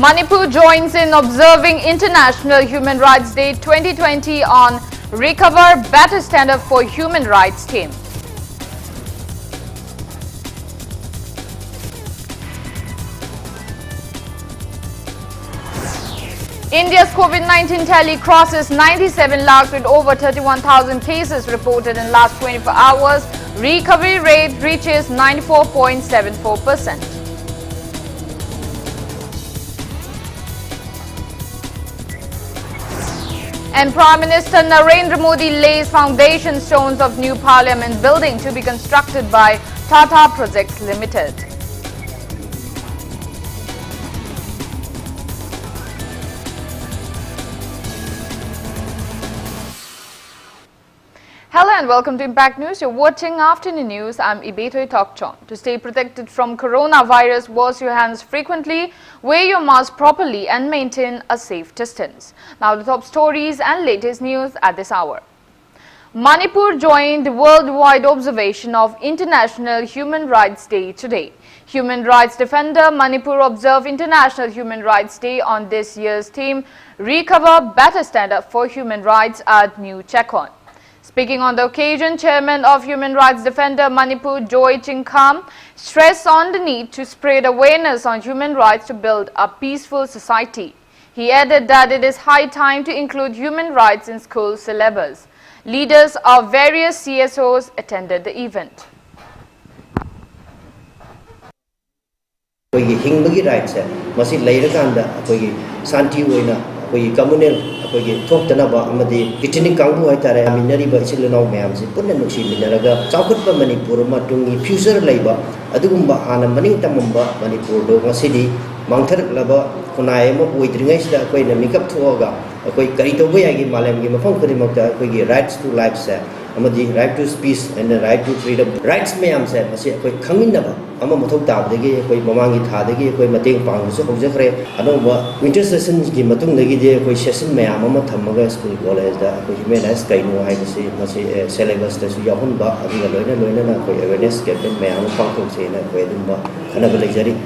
Manipur joins in observing International Human Rights Day 2020 on Recover Better Standard for Human Rights theme. India's COVID-19 tally crosses 97 lakh with over 31,000 cases reported in last 24 hours. Recovery rate reaches 94.74%. And Prime Minister Narendra Modi lays foundation stones of new parliament building to be constructed by Tata Projects Limited. Hello and welcome to Impact News. You're watching Afternoon News. I'm Ibethoi Thokchom. To stay protected from coronavirus, wash your hands frequently, wear your mask properly and maintain a safe distance. Now the top stories and latest news at this hour. Manipur joined the worldwide observation of International Human Rights Day today. Human rights defender Manipur observed International Human Rights Day on this year's theme, Recover Better Standard for Human Rights at New Chekon. Speaking on the occasion, Chairman of Human Rights Defender Manipur, Joy Chingkham, stressed on the need to spread awareness on human rights to build a peaceful society. He added that it is high time to include human rights in school syllabus. Leaders of various CSOs attended the event. Communal Thoktanaba Amadi, Itining Kangu Hatare, Minari by Chilano Mams, Punanuchi Minaraga, Chakutpa Manipur, Matungi, Fuser Labor, Adumba, Anna Manintamumba, Manipur, Doga City, Mountain Lava, Kunayama, with Ringash, Quay, the Makeup Tuoga, a quick Karito Way, Malam, Gimafonkurimota, Quay, rights to life, sir, Amadi, right to speech and the right to freedom. Rights Mayam said, Masi, a quick Kaminaba, Amamotota, the gay, Quay Mamangi Tadagi, Quay Mating Pang, so Jeffrey, I don't know, winter sessions, Gimatung, the Gide, Quay Session Mayama, Tamaga School College, the Jimenez, Kaino, I see, Masi, syllabus, the Yahunba, Adina, Quay awareness, Captain Mayama, Pang, say, and Quay, Canabalizari.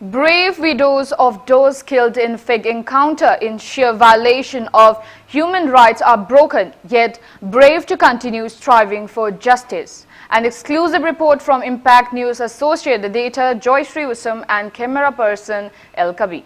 Brave widows of those killed in fake encounter in sheer violation of human rights are broken, yet brave to continue striving for justice. An exclusive report from Impact News Associate Editor Joy Sriwasam and camera person El Kabi.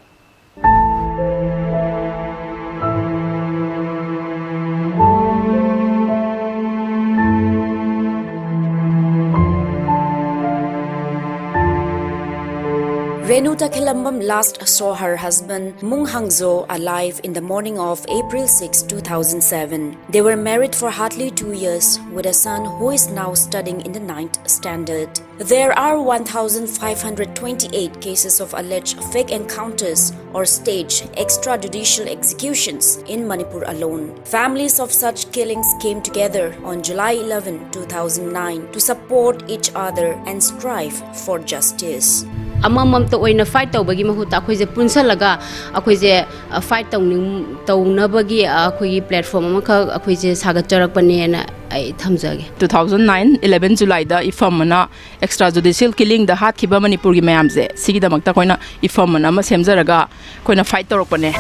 Renuta Kelambam last saw her husband Mung Hangzo alive in the morning of April 6, 2007. They were married for hardly 2 years with a son who is now studying in the 9th standard. There are 1,528 cases of alleged fake encounters or staged extrajudicial executions in Manipur alone. Families of such killings came together on July 11, 2009 to support each other and strive for justice. Amamam to oina fight tawbagi mahuta akhoi punsalaga akhoi fight tawnabagi akhoi platform amaka akhoi sagatcharakpane na ai thamjage 2009 11 July da ifamana extrajudicial killing da hat khiba Manipur gi mayamje sigidamakta koina ifamana ma semjaraga koina fight tawrakpane.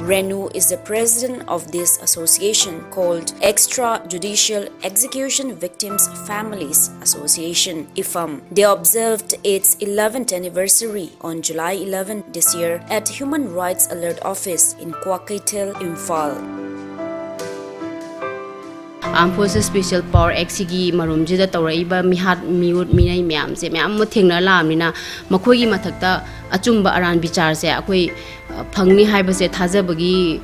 Renu is the president of this association called Extrajudicial Execution Victims Families Association, IFAM. They observed its 11th anniversary on July 11 this year at Human Rights Alert Office in Kwakaitel, Imphal. Armed Forces Special Power Exigi marumjida tawraiba mihat miut minai myam se myam mo thengna lamina makhoi gi mathakta achumba aran bichar se akoi phangni haiba se thajabagi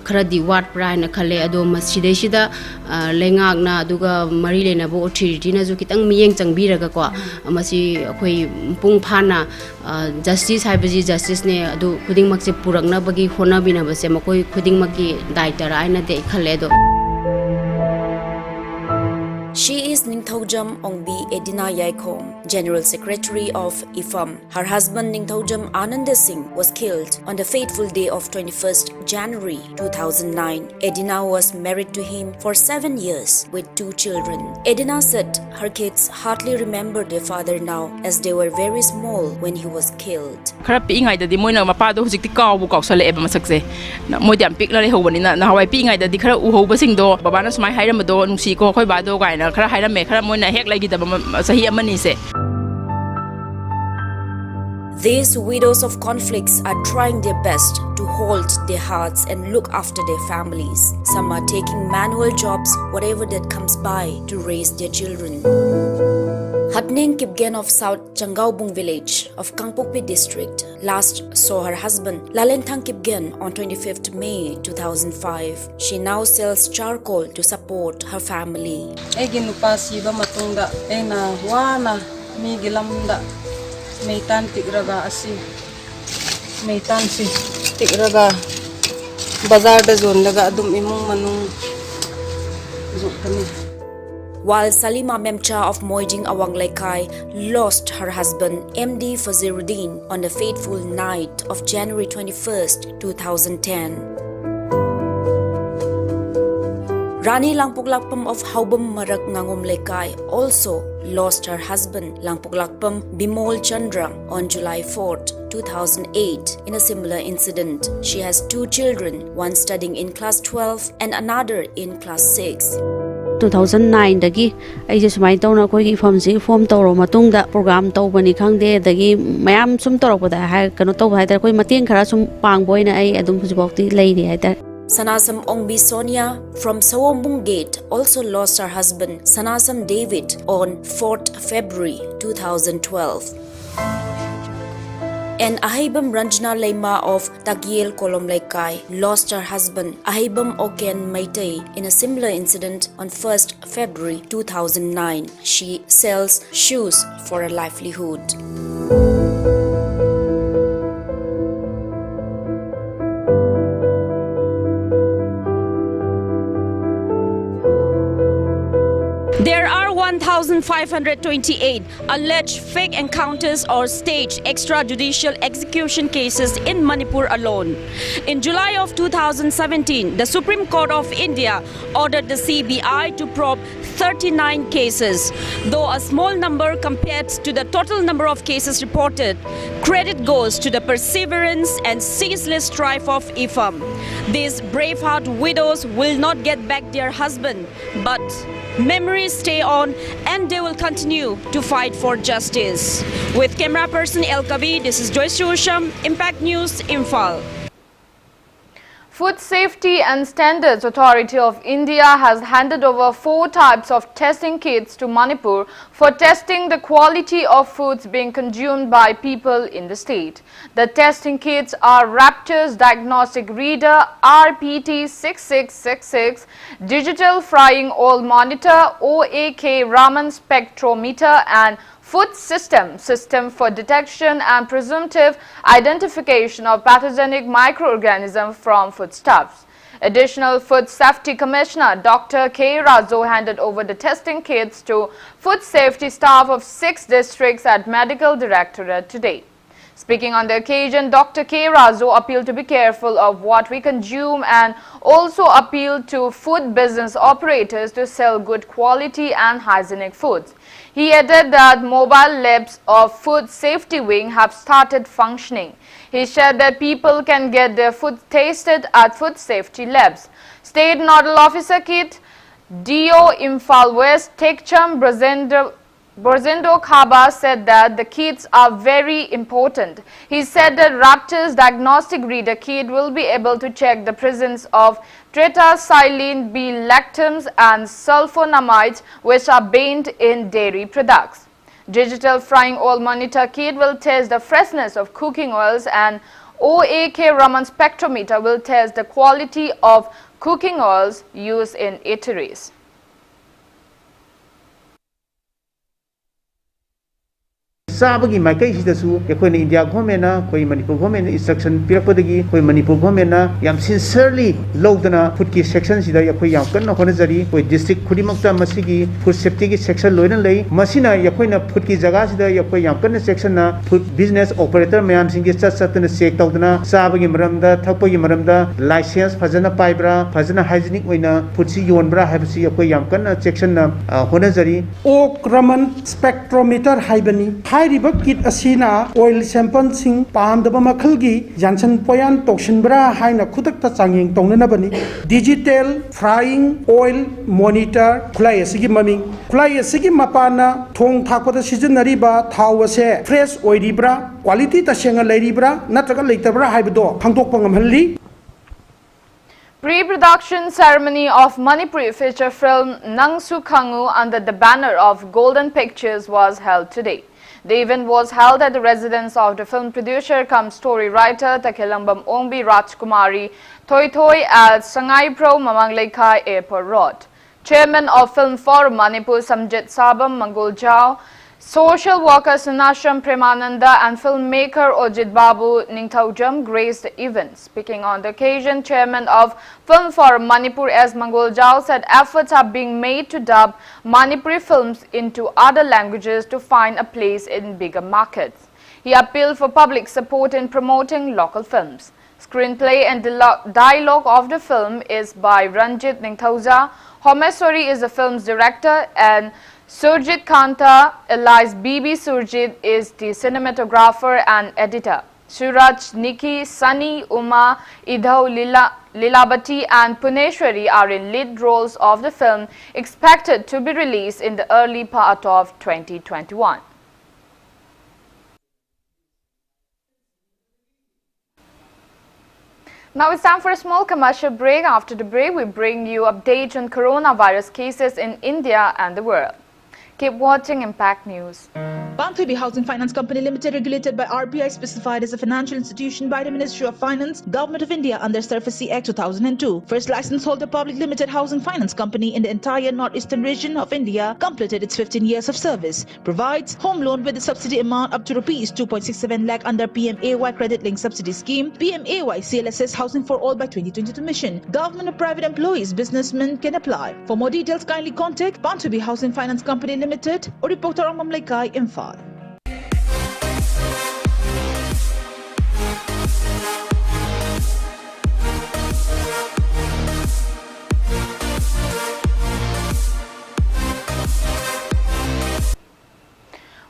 kharadi wat praina khale ado masidai sida lengak na aduga mari lena bo authority na ju kitang miyeng changbiraga ko masi akoi pung phana justice haibaji justice ne adu khuding mak se purakna bagi hona bina ba se makoi khuding mak gi daitara aina de khale do. She is Ningtham Thokchom Ongbi Edina Yaikhom, General Secretary of IFAM. Her husband Thokchom Ananda Singh was killed on the fateful day of 21st January 2009. Edina was married to him for 7 years with 2 children. Edina said her kids hardly remember their father now as they were very small when he was killed. Khara pi ngai da di moina mapa do hujik ti kaw bu kaw sale eba masak se moi diam pik la le hobani na hawai pi ngai da di khara u hoba sing do baba na smai hairam do nungsi ko khoi ba do gai na khara hairam me khara moina hek lagi da sahi amani se. These widows of conflicts are trying their best to hold their hearts and look after their families. Some are taking manual jobs, whatever that comes by, to raise their children. Hatning Kipgen of South Changaubung village of Kangpokpi district last saw her husband Lalentang Kipgen on 25th May 2005. She now sells charcoal to support her family. Egi nupa siba matungda ena wana mi gilamda meitan tigraga asi meitan si tigraga bazar da zon daga adum imong manung zuk kami. While Salima Memcha of Moijing Awang Laikai lost her husband MD Faziruddin on the fateful night of January 21st, 2010. Rani Langpuklakpam of Haubam Marak Ngangom Laikai also lost her husband Langpuklakpam Bimol Chandra on July 4th, 2008 in a similar incident. She has 2 children, one studying in class 12 and another in class 6. 2009 dagi ai je sumai tawna koi gi form tawro matung da program tawbani khangde dagi mayam sum tawrak da ha kano taw hai da koi mateng khara sum pang boina ai adum phujibokti leiri hai da. Sanasam Ongbi Sonia from Sawombung Gate also lost her husband Sanasam David on 4th February 2012. And Ahibam Ranjana Leima of Tagiel Kolom Laikai lost her husband Ahibam Oken Maitei in a similar incident on 1st February 2009. She sells shoes for a livelihood. There are 1,528 alleged fake encounters or staged extrajudicial execution cases in Manipur alone. In July of 2017, the Supreme Court of India ordered the CBI to probe 39 cases. Though a small number compared to the total number of cases reported, credit goes to the perseverance and ceaseless strife of IFAM. These braveheart widows will not get back their husband, but memories stay on and they will continue to fight for justice. With camera person El Kavi, this is Joyce Shusham, Impact News, Imphal. Food Safety and Standards Authority of India has handed over 4 types of testing kits to Manipur for testing the quality of foods being consumed by people in the state. The testing kits are Raptor's Diagnostic Reader RPT6666, Digital Frying Oil Monitor OAK Raman Spectrometer and Food System for detection and presumptive identification of pathogenic microorganisms from foodstuffs. Additional Food Safety Commissioner Dr. K. Razo handed over the testing kits to food safety staff of 6 districts at Medical Directorate today. Speaking on the occasion, Dr. K. Razo appealed to be careful of what we consume and also appealed to food business operators to sell good quality and hygienic foods. He added that mobile labs of Food Safety Wing have started functioning. He shared that people can get their food tasted at food safety labs. State Nodal Officer Kit, DO Imphal West, Thokchom Borzendo Khaba said that the kits are very important. He said that Raptor's Diagnostic Reader kit will be able to check the presence of tetracycline B lactams and sulfonamides, which are banned in dairy products. Digital Frying Oil Monitor kit will test the freshness of cooking oils, and OAK Raman Spectrometer will test the quality of cooking oils used in eateries. चाबगी माइकई सिदसु एखोइन India government ना कोई Manipur government instruction पिरपदगी कोई Manipur government ना याम sincerely लौदना food की section सिदा एखोइ याम कन्न होनजरी कोई डिस्ट्रिक्ट खुदिमक्ता मसिगी फूड सेफ्टी की सेक्शन लोइन लई मसिना एखोइना फूड की जगह सिदा एखोइ याम कन्न सेक्शन ना फूड बिजनेस ऑपरेटर मैम सिंगी चटना चेक तौदना चाबगी मरमदा थकपगी मरमदा लाइसेंस फजना पाइब्रा फजना हाइजीनिक ओइना फूड सी योनब्रा हाइबसी एखोइ याम कन्न सेक्शन ना होनजरी ओक्रमन स्पेक्ट्रोमीटर हाइबनी हाइरिबा किट असीना ऑयल सैंपल सिंग पामदबा मखलगी जानसन पोयान तोक्सिनब्रा हाइना खुदकता चांगिंग तौननबनी डिजिटल फ्राइंग ऑयल मॉनिटर खुलाई असिगी ममिंग खुलाई असिगी मपाना थोंग थाकोदा सिजनरीबा थाव असे फ्रेश ओइरिब्रा क्वालिटी तसेंगा लेरिब्रा नत्रगा लेतब्रा हाइबदो खंगतोकपा ngamhalli. Pre-production ceremony of Manipuri feature film Nang Su Khangu under the banner of Golden Pictures was held today. The event was held at the residence of the film producer cum story writer Thokchom Ongbi Rajkumari Ibethoi at Sangaipro Mamanglekai Airport Road. Chairman of Film Forum Manipur Samjit Sabam Manguljao, social worker Sunashram Premananda and filmmaker Ojit Babu Thokchom graced the event. Speaking on the occasion, Chairman of Film Forum Manipur S. Manguljao said efforts are being made to dub Manipuri films into other languages to find a place in bigger markets. He appealed for public support in promoting local films. Screenplay and dialogue of the film is by Ranjit Ningthauja. Homeswari is the film's director and Surjit Kanta, alias BB Surjit, is the cinematographer and editor. Suraj, Nikki, Sunny, Uma, Ibethoi, Lilabati and Puneshwari are in lead roles of the film, expected to be released in the early part of 2021. Now it's time for a small commercial break. After the break, we bring you updates on coronavirus cases in India and the world. Keep watching Impact News. Ibethoi Housing Finance Company Limited, regulated by RBI, specified as a financial institution by the Ministry of Finance, Government of India under SARFAESI Act 2002. First license holder public limited housing finance company in the entire northeastern region of India, completed its 15 years of service. Provides home loan with the subsidy amount up to rupees 2.67 lakh under PMAY Credit Link Subsidy Scheme, PMAY CLSS Housing for All by 2022 mission. Government or private employees, businessmen can apply. For more details, kindly contact Ibethoi Housing Finance Company Limited or reporter on Mamlaikai Imphal.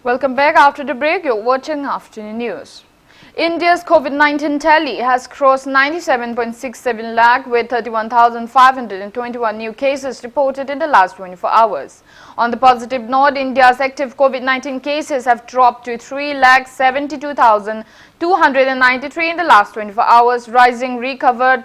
Welcome back. After the break, you're watching Afternoon News. India's COVID-19 tally has crossed 97.67 lakh with 31,521 new cases reported in the last 24 hours. On the positive note, India's active COVID-19 cases have dropped to 3,72,293 in the last 24 hours, rising recovered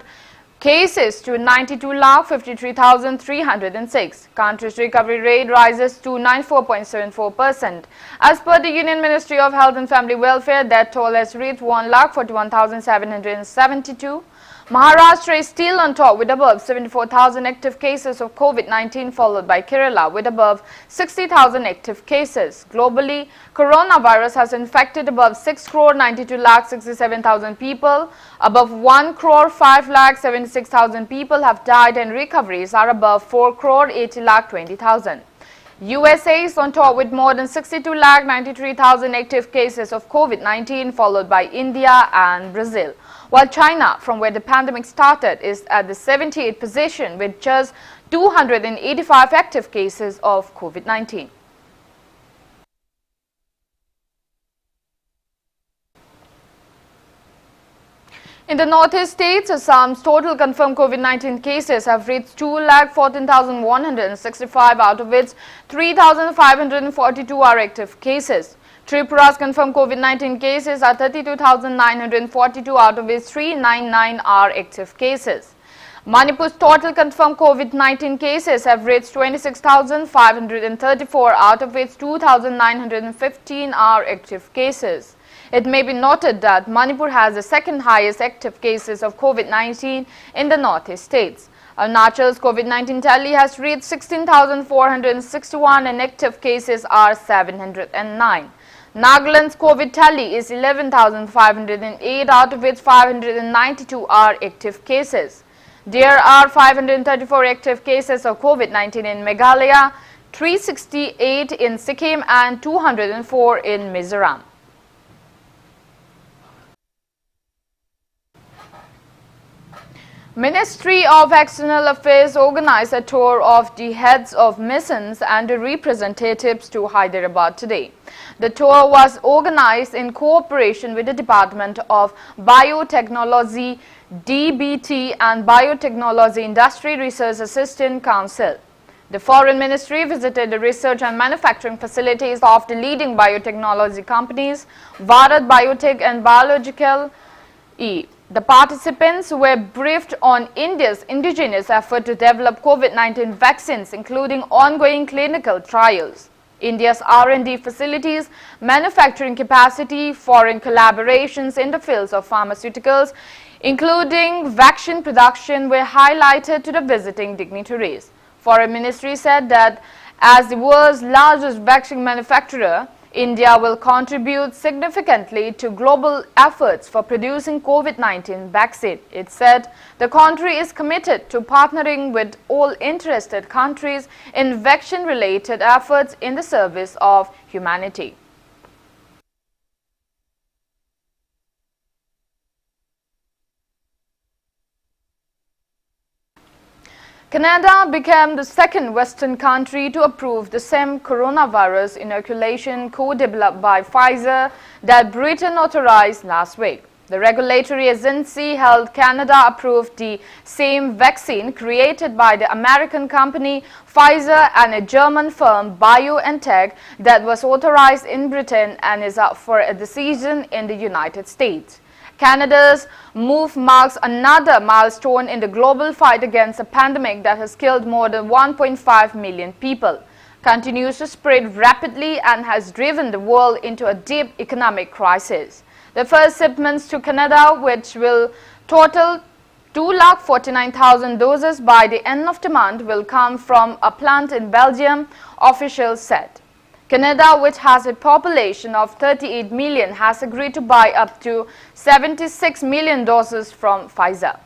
cases to 92,53,306. Country's recovery rate rises to 94.74%. As per the Union Ministry of Health and Family Welfare, that toll has reached 1,41,772. Maharashtra is still on top with above 74,000 active cases of COVID-19, followed by Kerala with above 60,000 active cases. Globally, coronavirus has infected above 6,92,67,000 people. Above 1,05,76,000 people have died, and recoveries are above 4,80,20,000. USA is on top with more than 62,93,000 active cases of COVID-19, followed by India and Brazil. While China, from where the pandemic started, is at the 78th position with just 285 active cases of COVID-19. In the northeast states, Assam's total confirmed COVID-19 cases have reached 2,14,165, out of which 3,542 are active cases. Tripura's confirmed COVID-19 cases are 32,942, out of which 399 are active cases. Manipur's total confirmed COVID-19 cases have reached 26,534, out of which 2,915 are active cases. It may be noted that Manipur has the second highest active cases of COVID-19 in the northeast states. Arunachal's COVID-19 tally has reached 16,461 and active cases are 709. Nagaland's COVID tally is 11,508, out of which 592 are active cases. There are 534 active cases of COVID-19 in Meghalaya, 368 in Sikkim and 204 in Mizoram. Ministry of External Affairs organized a tour of the heads of missions and the representatives to Hyderabad today. The tour was organized in cooperation with the Department of Biotechnology, DBT and Biotechnology Industry Research Assistant Council. The Foreign Ministry visited the research and manufacturing facilities of the leading biotechnology companies, Bharat Biotech and Biological E. The participants were briefed on India's indigenous effort to develop COVID-19 vaccines, including ongoing clinical trials, India's R&D facilities, manufacturing capacity, foreign collaborations in the fields of pharmaceuticals, including vaccine production, were highlighted to the visiting dignitaries. Foreign Ministry said that as the world's largest vaccine manufacturer, India will contribute significantly to global efforts for producing COVID-19 vaccine. It said the country is committed to partnering with all interested countries in vaccine-related efforts in the service of humanity. Canada became the second Western country to approve the same coronavirus inoculation co-developed by Pfizer that Britain authorized last week. The regulatory agency held Canada approved the same vaccine created by the American company Pfizer and a German firm BioNTech that was authorized in Britain and is up for a decision in the United States. Canada's move marks another milestone in the global fight against a pandemic that has killed more than 1.5 million people, continues to spread rapidly and has driven the world into a deep economic crisis. The first shipments to Canada, which will total 249,000 doses by the end of the month, will come from a plant in Belgium, officials said. Canada, which has a population of 38 million, has agreed to buy up to 76 million doses from Pfizer.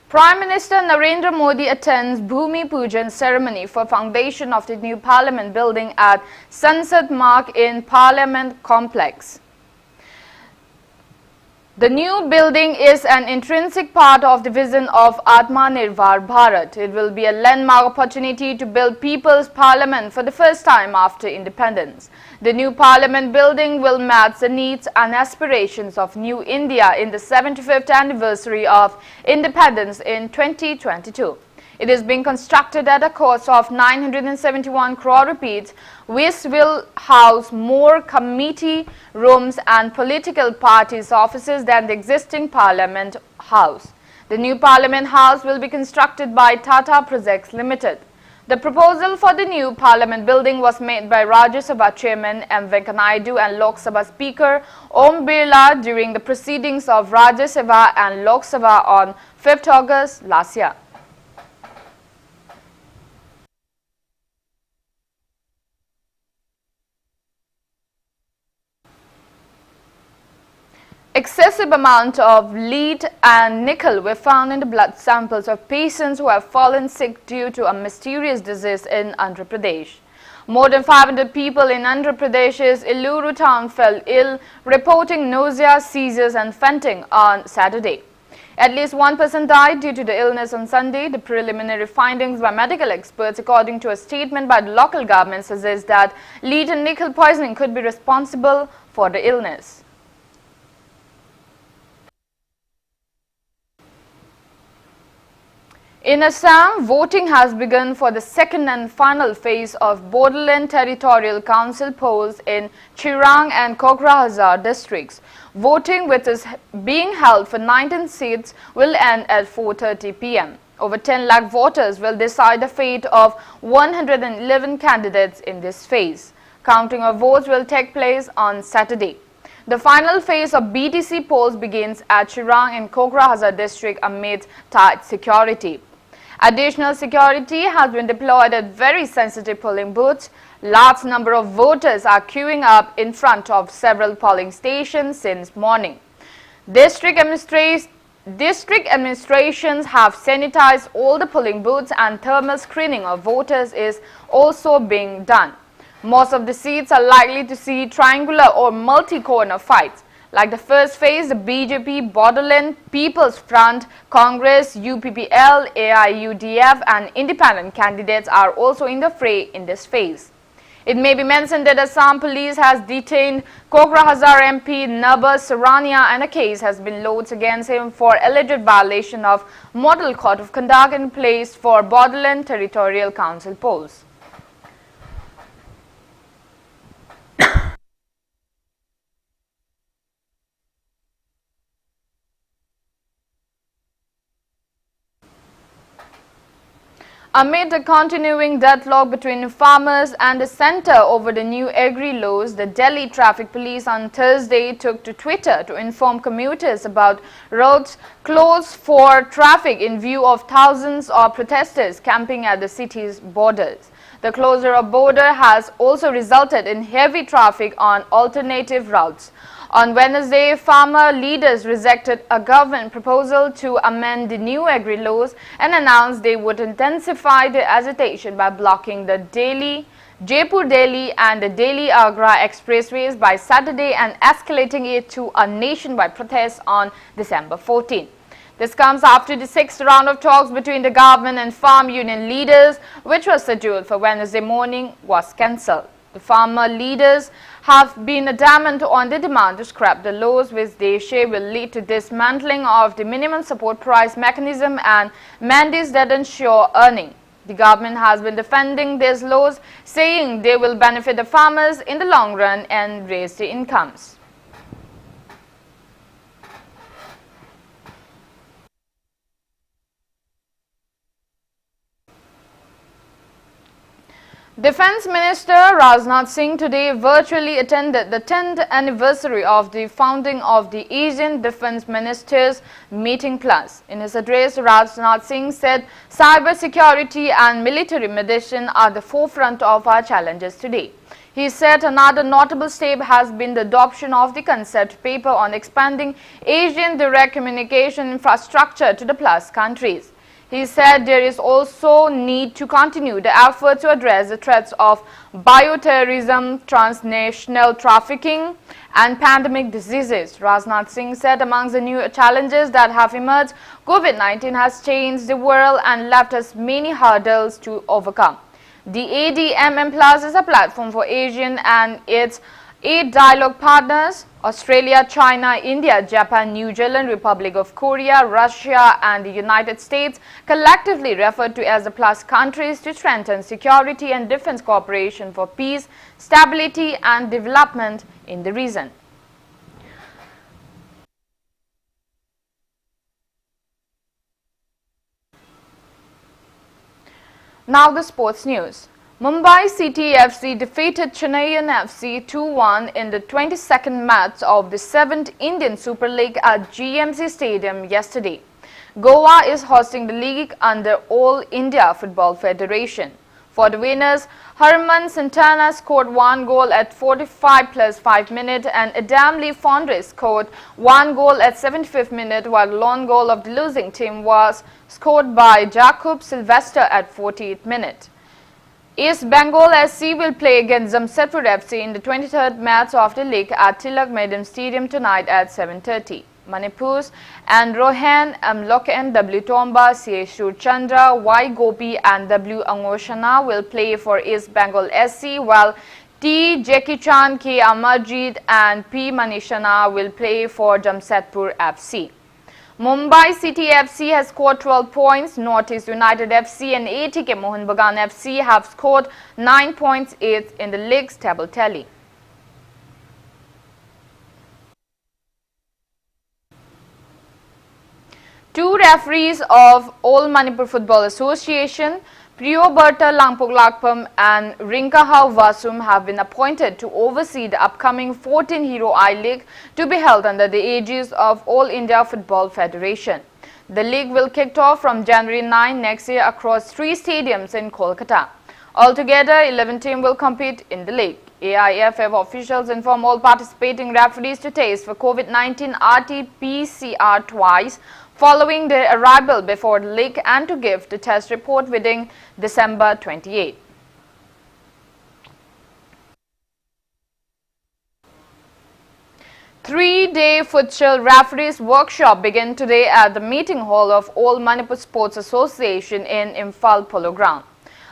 Prime Minister Narendra Modi attends Bhumi Pujan ceremony for foundation of the new parliament building at Sansad Marg in Parliament Complex. The new building is an intrinsic part of the vision of Atmanirbhar Bharat. It will be a landmark opportunity to build People's Parliament for the first time after independence. The new Parliament building will match the needs and aspirations of New India in the 75th anniversary of independence in 2022. It is being constructed at a cost of 971 crore rupees, which will house more committee rooms and political parties' offices than the existing Parliament House. The new Parliament House will be constructed by Tata Projects Limited. The proposal for the new Parliament building was made by Rajya Sabha Chairman M. Venkaiah Naidu and Lok Sabha Speaker Om Birla during the proceedings of Rajya Sabha and Lok Sabha on 5th August last year. Excessive amount of lead and nickel were found in the blood samples of patients who have fallen sick due to a mysterious disease in Andhra Pradesh. More than 500 people in Andhra Pradesh's Illuru town fell ill, reporting nausea, seizures and fainting on Saturday. At least one person died due to the illness on Sunday. The preliminary findings by medical experts, according to a statement by the local government, suggest that lead and nickel poisoning could be responsible for the illness. In Assam, voting has begun for the second and final phase of Bodoland Territorial Council polls in Chirang and Kokrajhar districts. Voting, which is being held for 19 seats, will end at 4:30 p.m. Over 10 lakh voters will decide the fate of 111 candidates in this phase. Counting of votes will take place on Saturday. The final phase of BTC polls begins at Chirang and Kokrajhar district amid tight security. Additional security has been deployed at very sensitive polling booths. Large number of voters are queuing up in front of several polling stations since morning. District administrations have sanitized all the polling booths and thermal screening of voters is also being done. Most of the seats are likely to see triangular or multi-corner fights. Like the first phase, the BJP, Bodoland, People's Front, Congress, UPPL, AIUDF and independent candidates are also in the fray in this phase. It may be mentioned that Assam police has detained Kokrajhar MP Naba Sarania and a case has been lodged against him for alleged violation of Model Code of Conduct in place for Bodoland Territorial Council polls. Amid the continuing deadlock between farmers and the centre over the new agri laws, the Delhi Traffic Police on Thursday took to Twitter to inform commuters about roads closed for traffic in view of thousands of protesters camping at the city's borders. The closure of border has also resulted in heavy traffic on alternative routes. On Wednesday, farmer leaders rejected a government proposal to amend the new agri laws and announced they would intensify the agitation by blocking the Jaipur-Delhi and the Delhi-Agra expressways by Saturday and escalating it to a nationwide protest on December 14. This comes after the sixth round of talks between the government and farm union leaders, which was scheduled for Wednesday morning, was cancelled. The farmer leaders have been adamant on the demand to scrap the laws, which they say will lead to dismantling of the minimum support price mechanism and mandates that ensure earning. The government has been defending these laws, saying they will benefit the farmers in the long run and raise the incomes. Defence Minister Rajnath Singh today virtually attended the 10th anniversary of the founding of the Asian Defence Ministers Meeting Plus. In his address, Rajnath Singh said cyber security and military medicine are the forefront of our challenges today. He said another notable step has been the adoption of the concept paper on expanding Asian direct communication infrastructure to the Plus countries. He said there is also need to continue the effort to address the threats of bioterrorism, transnational trafficking and pandemic diseases. Rajnath Singh said amongst the new challenges that have emerged, COVID-19 has changed the world and left us many hurdles to overcome. The ADMM Plus is a platform for Asian and its 8 dialogue partners: Australia, China, India, Japan, New Zealand, Republic of Korea, Russia and the United States, collectively referred to as the Plus countries, to strengthen security and defense cooperation for peace, stability and development in the region. Now the sports news. Mumbai City FC defeated Chennaiyin FC 2-1 in the 22nd match of the 7th Indian Super League at GMC Stadium yesterday. Goa is hosting the league under All India Football Federation. For the winners, Harman Santana scored 1 goal at 45 plus 5 minutes and Adamli Fondre scored 1 goal at 75th minute, while the lone goal of the losing team was scored by Jacob Sylvester at 48th minute. East Bengal SC will play against Jamshedpur FC in the 23rd match of the league at Tilak Medium Stadium tonight at 7:30. Manipur's and Rohan Amlokan, W Tomba, CH Chandra, Y Gopi and W Angoshana will play for East Bengal SC, while T Jackie Chan, K Amarjeet and P Manishana will play for Jamshedpur FC. Mumbai City FC has scored 12 points. Northeast United FC and ATK Mohun Bagan FC have scored 9 points each in the league's table tally. Two referees of All Manipur Football Association, Priyo Berta Langpok Lakpam and Rinkahau Vasum, have been appointed to oversee the upcoming 14 Hero I League to be held under the aegis of All India Football Federation. The league will kick off from January 9 next year across 3 stadiums in Kolkata. Altogether, 11 teams will compete in the league. AIFF officials inform all participating referees to test for COVID-19 RT-PCR twice following their arrival before the league and to give the test report within December 28. Three-day futsal referees workshop began today at the meeting hall of All Manipur Sports Association in Imphal Polo Ground.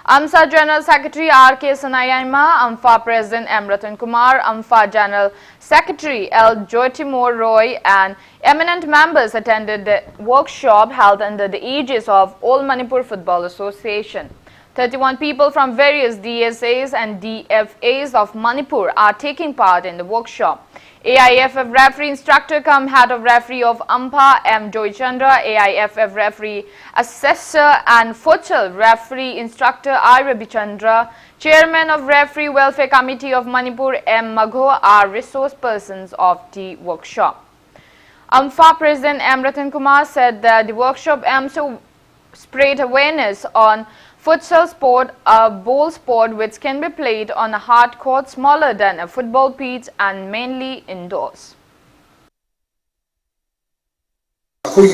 AMFA General Secretary R.K. Sanayama, AMFA President M. Ratan Kumar, AMFA General Secretary L. Jyotimor Roy and eminent members attended the workshop held under the aegis of All Manipur Football Association. 31 people from various DSAs and DFAs of Manipur are taking part in the workshop. AIFF referee instructor cum head of referee of AMPA M. Joychandra, AIFF referee assessor and futsal referee instructor I. Rabichandra, chairman of referee welfare committee of Manipur M. Magho are resource persons of the workshop. AMFA President M. Ratan Kumar said that the workshop aims to spread awareness on futsal sport, a ball sport which can be played on a hard court smaller than a football pitch and mainly indoors. One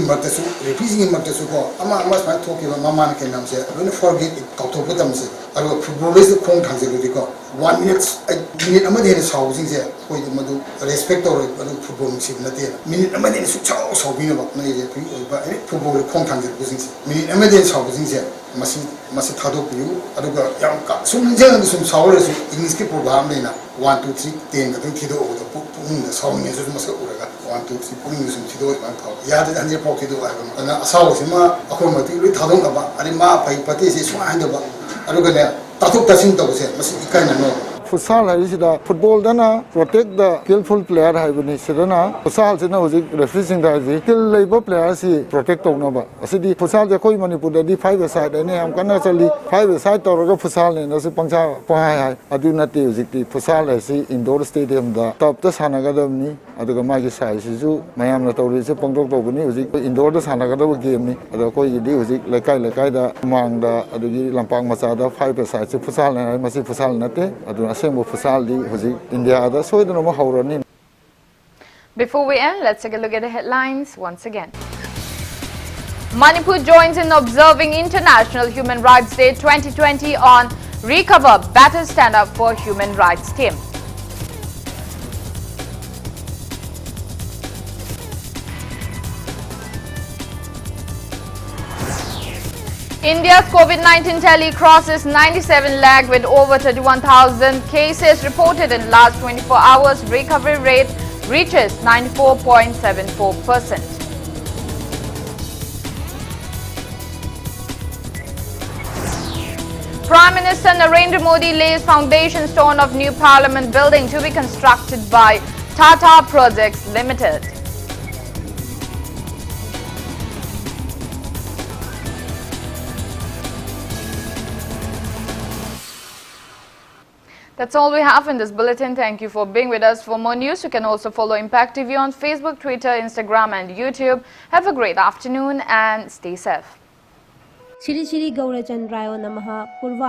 minute, I'm not in so respect or football minute, I'm not in so being about football content. Minute, I'm not in so must Tado you, Aduga, soon some sours English program, 1, 2, 3, 10, the Tido, the song is Masaka, 1, 2, 3, putting some Tido, Yard and your pocket, and a source in my accommodating Tadonga, Adima, Patis, Swine, Aduga, Tatuk Tasinto, must kind of know. Futsal is the football dana protect the skillful player haibani sidana futsal sina hoji refereeing the skill labor players protect toknaba asidi futsal je koi Manipur da di 5 side ani am kana chali 5 side tawraga futsal ne nasu pangcha pahai adu nate hoji ti futsal asi indoor stadium da top ta sanagadamni aduga magi size ju mayam na tawri se pangtok tobani hoji indoor da sanagadaba game ni adu koi di hoji lekai da mang da adugi lampang macha da 5 side se futsal ne masi futsal nate adu Before we end, let's take a look at the headlines once again. Manipur joins in observing International Human Rights Day 2020 on Recover, Better Stand Up for Human Rights Team. India's COVID-19 tally crosses 97 lakh with over 31,000 cases reported in last 24 hours. Recovery rate reaches 94.74%. Prime Minister Narendra Modi lays foundation stone of new Parliament building to be constructed by Tata Projects Limited. That's all we have in this bulletin. Thank you for being with us. For more news, you can also follow Impact TV on Facebook, Twitter, Instagram and YouTube. Have a great afternoon and stay safe. Shri Shri Gaurachandrayo Namaha Purva